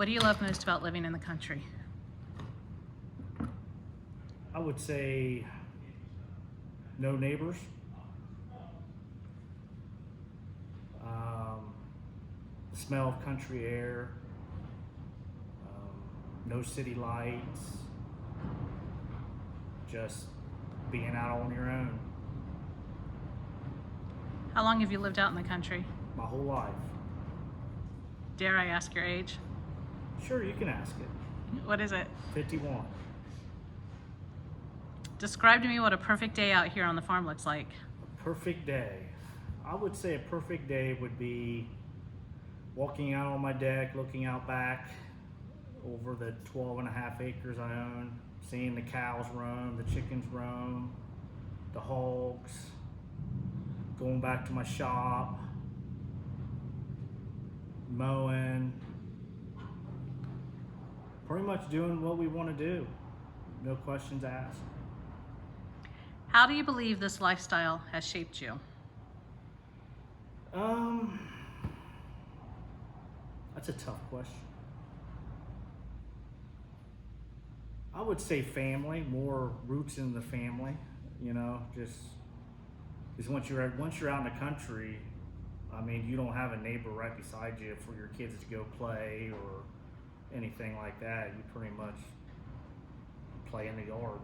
What do you love most about living in the country? I would say no neighbors. Um, the smell of country air. No city lights. Just being out on your own How long have you lived out in the country? my whole life. Dare I ask your age? Sure, you can ask it. What is it? 51. Describe to me what a perfect day out here on the farm looks like. Perfect day. I would say a perfect day would be walking out on my deck, looking out back over the 12 and a half acres I own, seeing the cows roam, the chickens roam, the hogs, going back to my shop, mowing, pretty much doing what we want to do. No questions asked. How do you believe this lifestyle has shaped you? That's a tough question. I would say family, more roots in the family, just because once you're out in the country, I mean, you don't have a neighbor right beside you for your kids to go play or anything like that. You pretty much play in the yard.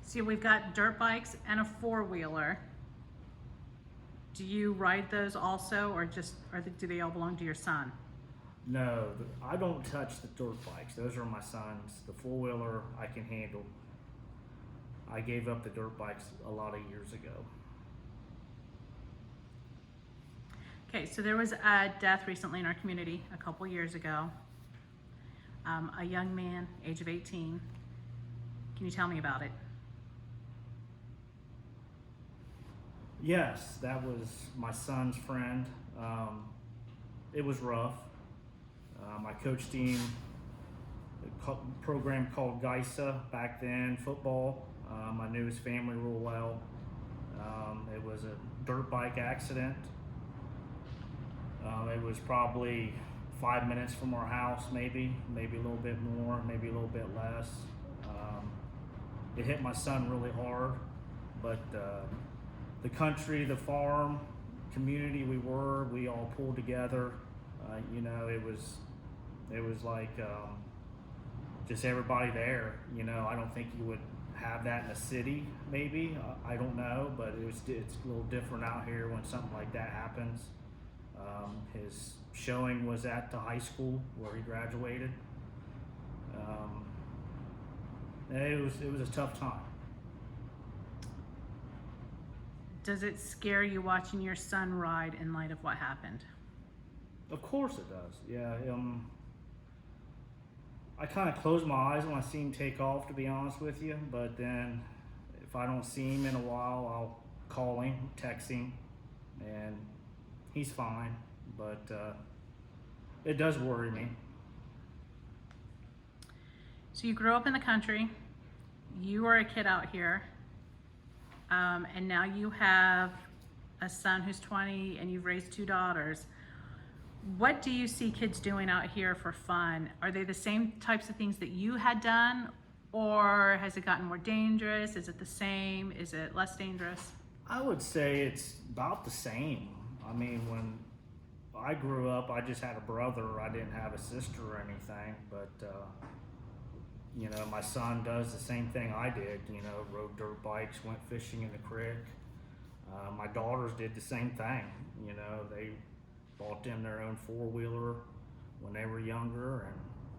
See, we've got dirt bikes and a four-wheeler. Do you ride those also, or do they all belong to your son? No, I don't touch the dirt bikes. Those are my son's. The four-wheeler I can handle. I gave up the dirt bikes a lot of years ago. Okay, so there was a death recently in our community a couple years ago. A young man, age of 18. Can you tell me about it? Yes, that was my son's friend. It was rough. I coached him a program called GEISA back then, football. I knew his family real well. It was a dirt bike accident. It was probably 5 minutes from our house, maybe a little bit more, maybe a little bit less. It hit my son really hard, but the country, the farm, community we all pulled together. It was like just everybody there. I don't think you would have that in a city, maybe. I don't know, but it's a little different out here when something like that happens. His showing was at the high school where he graduated. It was a tough time. Does it scare you watching your son ride in light of what happened? Of course it does. Yeah. I kind of close my eyes when I see him take off, to be honest with you. But then, if I don't see him in a while, I'll call him, text him, and he's fine. But it does worry me. So you grew up in the country. You were a kid out here. And now you have a son who's 20 and you've raised two daughters. What do you see kids doing out here for fun? Are they the same types of things that you had done, or has it gotten more dangerous? Is it the same? Is it less dangerous? I would say it's about the same. I mean, when I grew up, I just had a brother. I didn't have a sister or anything, but my son does the same thing I did, rode dirt bikes, went fishing in the creek. My daughters did the same thing. They bought them their own four-wheeler when they were younger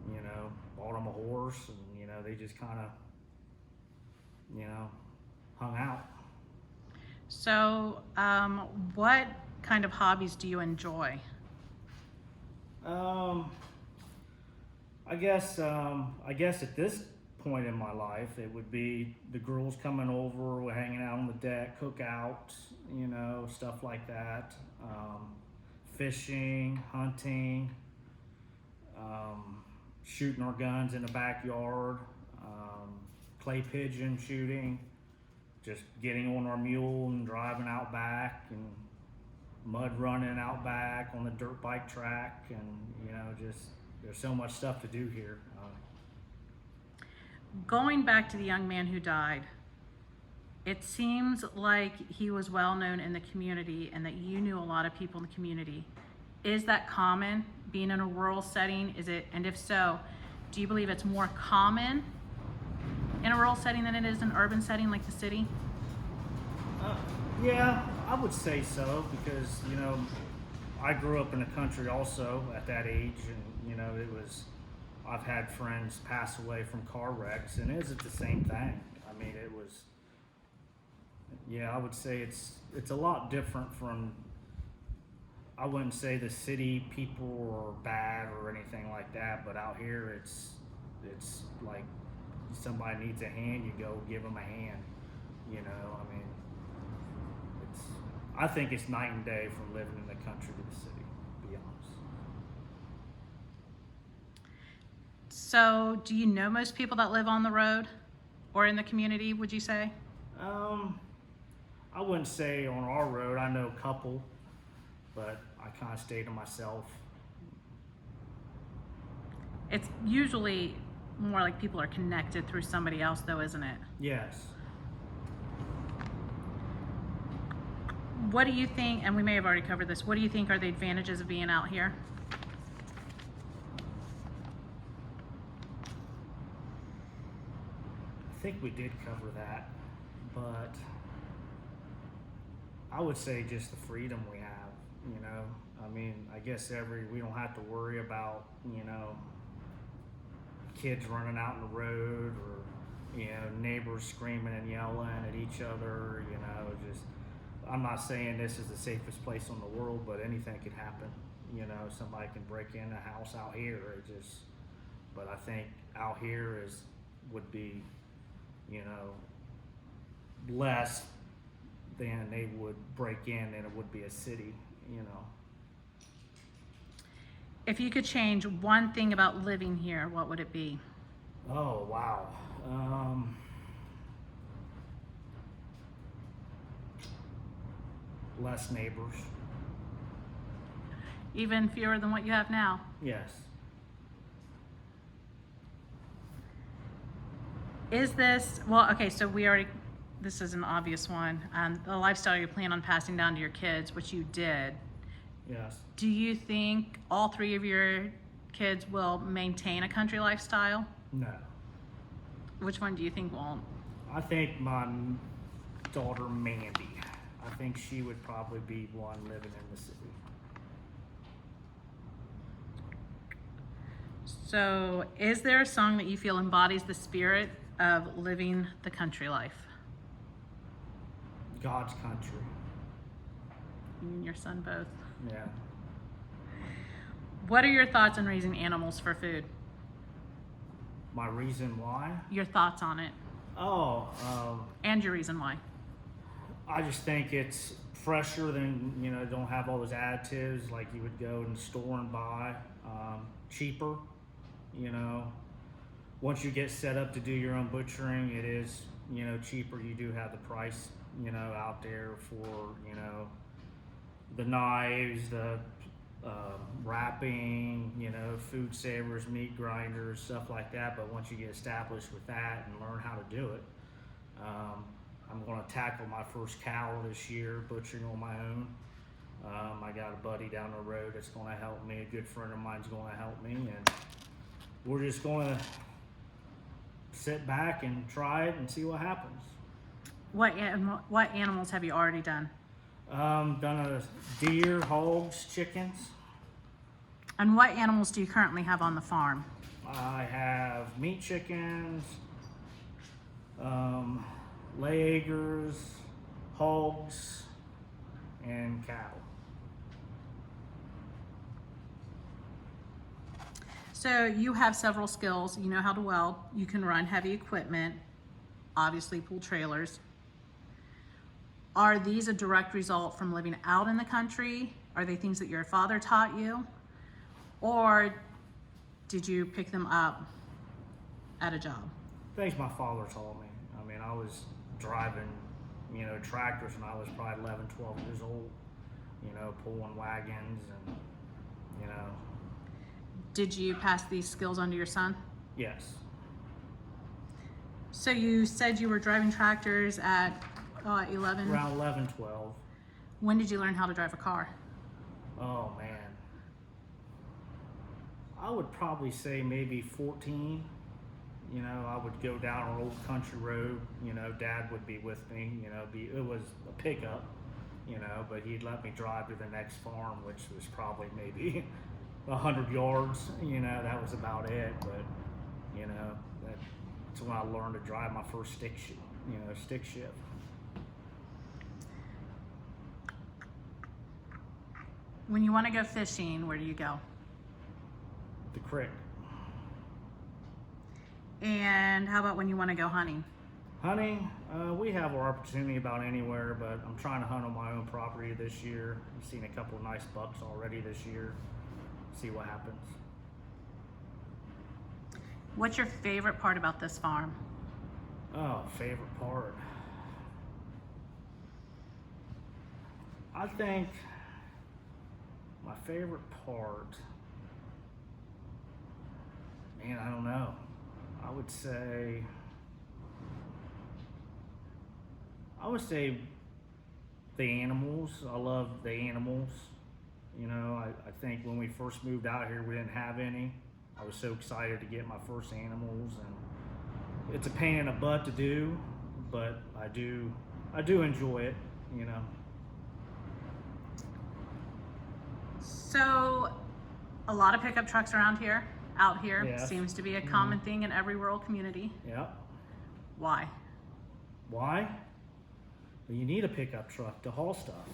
and, bought them a horse and, they just kind of, hung out. So, what kind of hobbies do you enjoy? I guess at this point in my life, it would be the girls coming over, we're hanging out on the deck, cookouts, stuff like that. Fishing, hunting, shooting our guns in the backyard, clay pigeon shooting, just getting on our mule and driving out back and mud running out back on the dirt bike track, and just there's so much stuff to do here. Going back to the young man who died, it seems like he was well known in the community and that you knew a lot of people in the community. Is that common, being in a rural setting? Is it, and if so, do you believe it's more common in a rural setting than it is in an urban setting like the city? Yeah, I would say so, because I grew up in the country also at that age, and I've had friends pass away from car wrecks, and is it the same thing? I mean, it was. Yeah, I would say it's a lot different from. I wouldn't say the city people are bad or anything like that, but out here it's like somebody needs a hand, you go give them a hand. I mean, I think it's night and day from living in the country to the city, to be honest. So, do you know most people that live on the road or in the community, would you say? I wouldn't say on our road. I know a couple, but I kind of stay to myself. It's usually more like people are connected through somebody else, though, isn't it? Yes. What do you think, and we may have already covered this, what do you think are the advantages of being out here? I think we did cover that, but I would say just the freedom we have, I mean, I guess we don't have to worry about, kids running out in the road, or, neighbors screaming and yelling at each other, I'm not saying this is the safest place in the world, but anything could happen. Somebody can break in a house out here. But I think out here would be, less than they would break in than it would be a city. If you could change one thing about living here, what would it be? Oh wow. Less neighbors. Even fewer than what you have now? Yes. Is this, okay, so this is an obvious one. The lifestyle you plan on passing down to your kids, which you did. Yes. Do you think all three of your kids will maintain a country lifestyle? No. Which one do you think won't? I think my daughter Mandy. I think she would probably be one living in the city. So, is there a song that you feel embodies the spirit of living the country life? God's country. You and your son both. Yeah. What are your thoughts on raising animals for food? My reason why? Your thoughts on it, Oh, and your reason why. I just think it's fresher than, don't have all those additives like you would go in the store and buy. Cheaper, once you get set up to do your own butchering, it is, cheaper. You do have the price, out there for, the knives, the wrapping, food savers, meat grinders, stuff like that. But once you get established with that and learn how to do it, I'm going to tackle my first cow this year, butchering on my own. I got a buddy down the road that's going to help me. A good friend of mine's going to help me, and we're just going to sit back and try it and see what happens. What animals have you already done? Done a deer, hogs, chickens. And what animals do you currently have on the farm? I have meat chickens, layers, hogs, and cattle. So you have several skills. You know how to weld. You can run heavy equipment, obviously pull trailers. Are these a direct result from living out in the country? Are they things that your father taught you? Or did you pick them up at a job? Things my father taught me. I mean, I was driving, tractors when I was probably 11, 12 years old. you know, pulling wagons and, you know, Did you pass these skills on to your son? yes. So you said you were driving tractors at 11. Around 11, 12. When did you learn how to drive a car? Oh man. I would probably say maybe 14. You know, I would go down an old country road. You know, Dad would be with me. You know, it was a pickup. You know, but he'd let me drive to the next farm, which was probably maybe 100 yards. You know, that was about it. But you know, that's when I learned to drive my first stick shift. You know, stick shift. When you want to go fishing, where do you go? The creek. And how about when you want to go hunting? Hunting, we have our opportunity about anywhere, but I'm trying to hunt on my own property this year. I've seen a couple of nice bucks already this year. See what happens. What's your favorite part about this farm? Oh, favorite part. I think my favorite part, man, I don't know. I would say the animals. I love the animals. You know, I think when we first moved out here, we didn't have any. I was so excited to get my first animals, and it's a pain in the butt to do, but I do enjoy it, you know. So, a lot of pickup trucks around here, out here. Yes. Seems to be a common thing in every rural community. Yeah. Why? Why? Well, you need a pickup truck to haul stuff.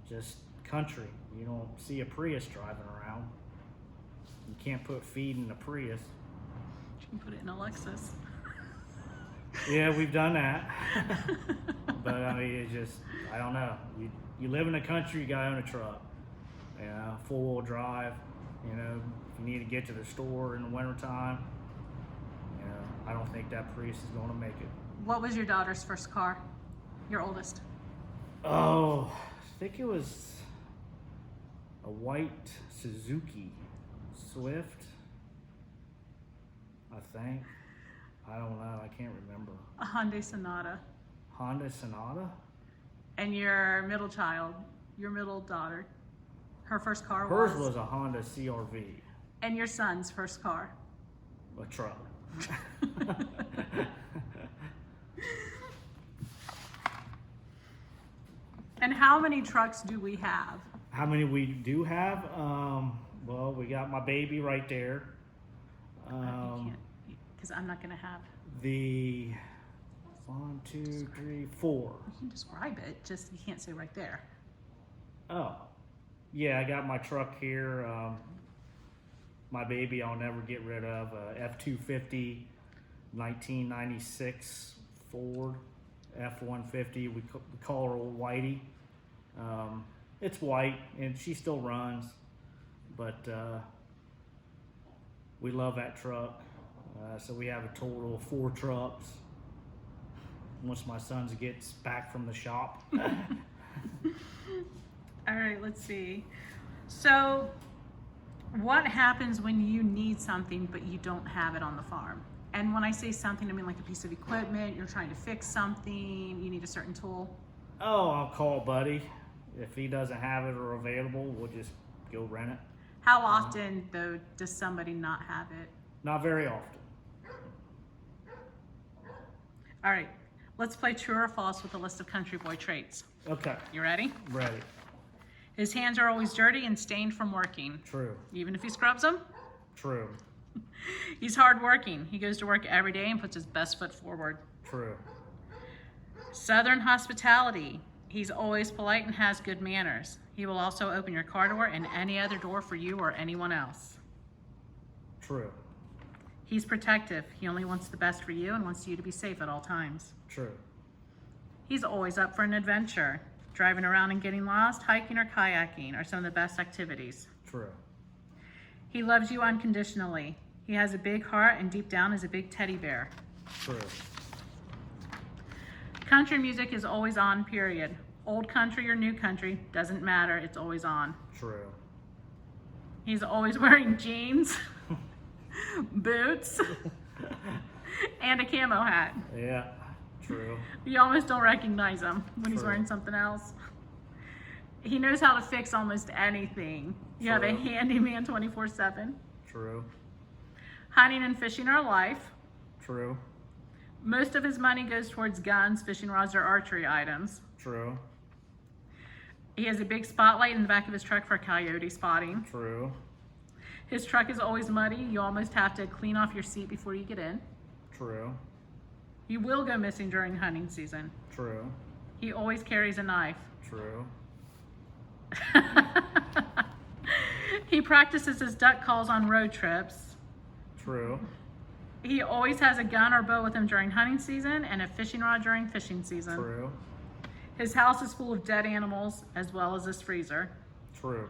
Just country. You don't see a Prius driving around. You can't put feed in a Prius. You can put it in a Lexus. Yeah, we've done that. But I mean, it just, I don't know. You live in the country, you gotta own a truck. You know, 4-wheel drive. You know, if you need to get to the store in the wintertime, you know, I don't think that Prius is gonna make it. What was your daughter's first car? Your oldest? Oh, I think it was a white Suzuki Swift, I think. I don't know, I can't remember. A Hyundai Sonata. Honda Sonata? And your middle child, your middle daughter, her first car Hers was a Honda CRV, And your son's first car. a truck. And how many trucks do we have? How many we do have? Well, we got my baby right there. You can't, because I'm not going to have. The 1, 2, 3, 4. You can describe it, just you can't say right there. Oh, yeah, I got my truck here. My baby I'll never get rid of, F-250, 1996 Ford F-150. We call her Old Whitey. It's white and she still runs, but we love that truck. So we have a total of 4 trucks once my son gets back from the shop. All right, let's see. So, what happens when you need something but you don't have it on the farm? And when I say something, I mean like a piece of equipment, you're trying to fix something, you need a certain tool. Oh, I'll call Buddy. If he doesn't have it or available, we'll just go rent it. How often, though, does somebody not have it? Not very often. All right, let's play true or false with a list of country boy traits. Okay, You ready? ready. His hands are always dirty and stained from working, True. even if he scrubs them. True. He's hardworking. He goes to work every day and puts his best foot forward. True. Southern hospitality. He's always polite and has good manners. He will also open your car door and any other door for you or anyone else. True. He's protective. He only wants the best for you and wants you to be safe at all times. True. He's always up for an adventure. Driving around and getting lost, hiking or kayaking are some of the best activities. True. He loves you unconditionally. He has a big heart and deep down is a big teddy bear. True. Country music is always on, period. Old country or new country, doesn't matter, it's always on. True. He's always wearing jeans, boots, and a camo hat. Yeah. True. You almost don't recognize him when he's True. wearing something else. He knows how to fix almost anything. You have a True. handyman 24/7. True. Hunting and fishing are life. True. Most of his money goes towards guns, fishing rods, or archery items. True. He has a big spotlight in the back of his truck for coyote spotting. True. His truck is always muddy. You almost have to clean off your seat before you get in. True. You will go missing during hunting season. True. He always carries a knife. True. He practices his duck calls on road trips. True. He always has a gun or bow with him during hunting season and a fishing rod during fishing season. True. His house is full of dead animals as well as his freezer. True.